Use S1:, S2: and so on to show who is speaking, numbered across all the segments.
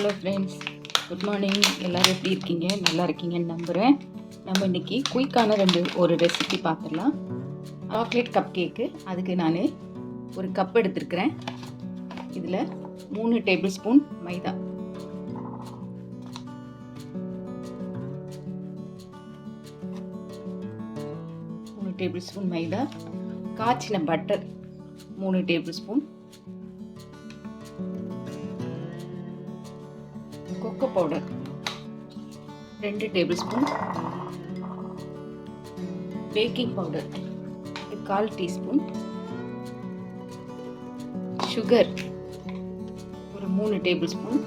S1: Hello friends, good morning. எல்லோரும் எப்படி இருக்கீங்க? நல்லா இருக்கீங்கன்னு நம்புகிறேன். நம்ம இன்றைக்கி குயிக்கான ஒரு ரெசிபி பார்த்துடலாம். Chocolate cup cake. அதுக்கு நான் ஒரு கப் எடுத்துருக்கிறேன். இதில் 3 டேபிள் ஸ்பூன் மைதா, 3 டேபிள் ஸ்பூன் மைதா, காய்ச்சின butter 3 table spoon, cocoa powder 2 table spoon, baking powder 1/4 teaspoon, sugar ஒரு 3 டேபிள் ஸ்பூன்,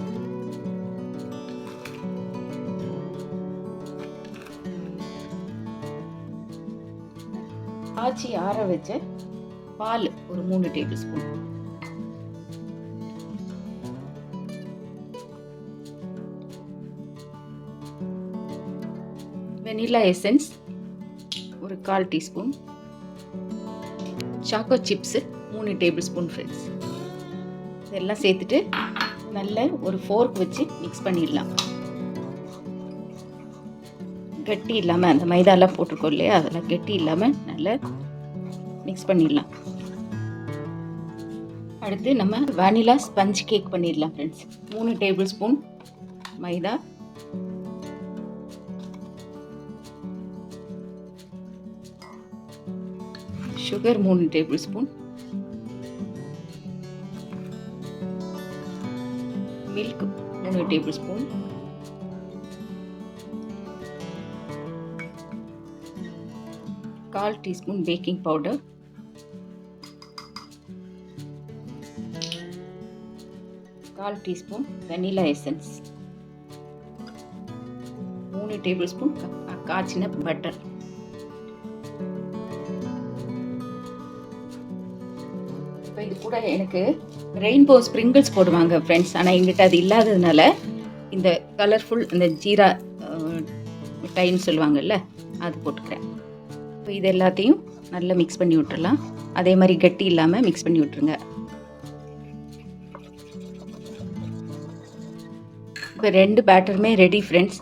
S1: காய்ச்சி ஆற வச்ச பால் ஒரு 3 டேபிள் ஸ்பூன், வெனிலா எசன்ஸ் ஒரு 1/4 teaspoon, choco chips 3 tablespoon. Friends, இதெல்லாம் சேர்த்துட்டு நல்ல ஒரு ஃபோர்க் வச்சு மிக்ஸ் பண்ணிடலாம். கட்டி இல்லாமல், அந்த மைதாலாம் போட்டிருக்கோம் இல்லையா, அதெல்லாம் கட்டி இல்லாமல் நல்லா மிக்ஸ் பண்ணிடலாம். அடுத்து நம்ம வானிலா ஸ்பஞ்ச் கேக் பண்ணிடலாம். Friends, 3 tablespoon maida, sugar 3 tablespoon, milk 3 tablespoon, கால் டீஸ்பூன் பேக்கிங் பவுடர், கால் teaspoon vanilla essence, 3 tablespoon காய்ச்சின பட்டர். இப்போ இது கூட எனக்கு ரெயின்போ ஸ்ப்ரிங்கிள்ஸ் போடுவாங்க ஃப்ரெண்ட்ஸ். ஆனால் எங்கிட்ட அது இல்லாததுனால இந்த கலர்ஃபுல் இந்த ஜீரா மிட்டாயின்னு சொல்லுவாங்கல்ல, அது போட்டுக்கிறேன். இப்போ இது எல்லாத்தையும் நல்லா மிக்ஸ் பண்ணி விட்டுறலாம். அதே மாதிரி கட்டி இல்லாமல் மிக்ஸ் பண்ணி விட்டுருங்க. இப்போ 2 பேட்டருமே ரெடி ஃப்ரெண்ட்ஸ்.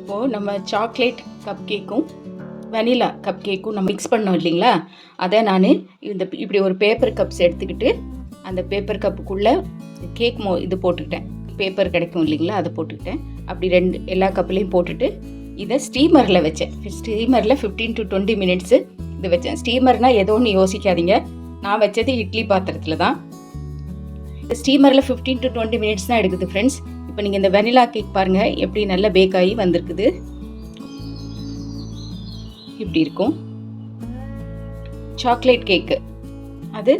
S1: இப்போது நம்ம சாக்லேட் கப் கேக்கும் வெனிலா கப் கேக்கும் நம்ம மிக்ஸ் பண்ணோம் இல்லைங்களா, அதை நான் இப்படி ஒரு பேப்பர் கப்ஸ் எடுத்துக்கிட்டு அந்த பேப்பர் கப்புக்குள்ளே கேக் இது போட்டுக்கிட்டேன். பேப்பர் கிடைக்கும் இல்லைங்களா, அதை போட்டுக்கிட்டேன். அப்படி எல்லா கப்புலையும் போட்டுட்டு இதை ஸ்டீமரில் வச்சேன். ஸ்டீமரில் 15 to 20 மினிட்ஸு இது வச்சேன். ஸ்டீமர்னால் ஏதோ ஒன்று யோசிக்காதீங்க, நான் வச்சது இட்லி பாத்திரத்தில் தான். ஸ்டீமரில் 15 to 20 மினிட்ஸ் தான் எடுக்குது ஃப்ரெண்ட்ஸ். இப்போ நீங்கள் இந்த வெனிலா கேக் பாருங்கள் எப்படி நல்லா பேக் ஆகி வந்திருக்குது. இப்படி இருக்கும். சாக்லேட் கேக்கு அது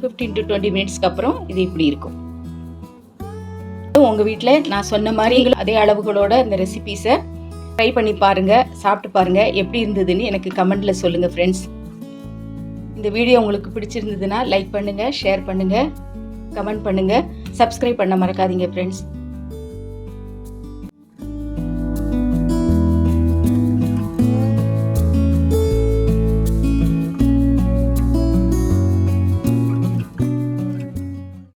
S1: 15 to 20 மினிட்ஸ்க்கு அப்புறம் இது இப்படி இருக்கும். உங்கள் வீட்டில் நான் சொன்ன மாதிரி அதே அளவுகளோட இந்த ரெசிபீஸை ட்ரை பண்ணி பாருங்கள், சாப்பிட்டு பாருங்கள், எப்படி இருந்ததுன்னு எனக்கு கமெண்டில் சொல்லுங்கள் ஃப்ரெண்ட்ஸ். இந்த வீடியோ உங்களுக்கு பிடிச்சிருந்ததுன்னா லைக் பண்ணுங்கள், ஷேர் பண்ணுங்கள், கமெண்ட் பண்ணுங்கள், சப்ஸ்கிரைப் பண்ண மறக்காதீங்க ஃப்ரெண்ட்ஸ்.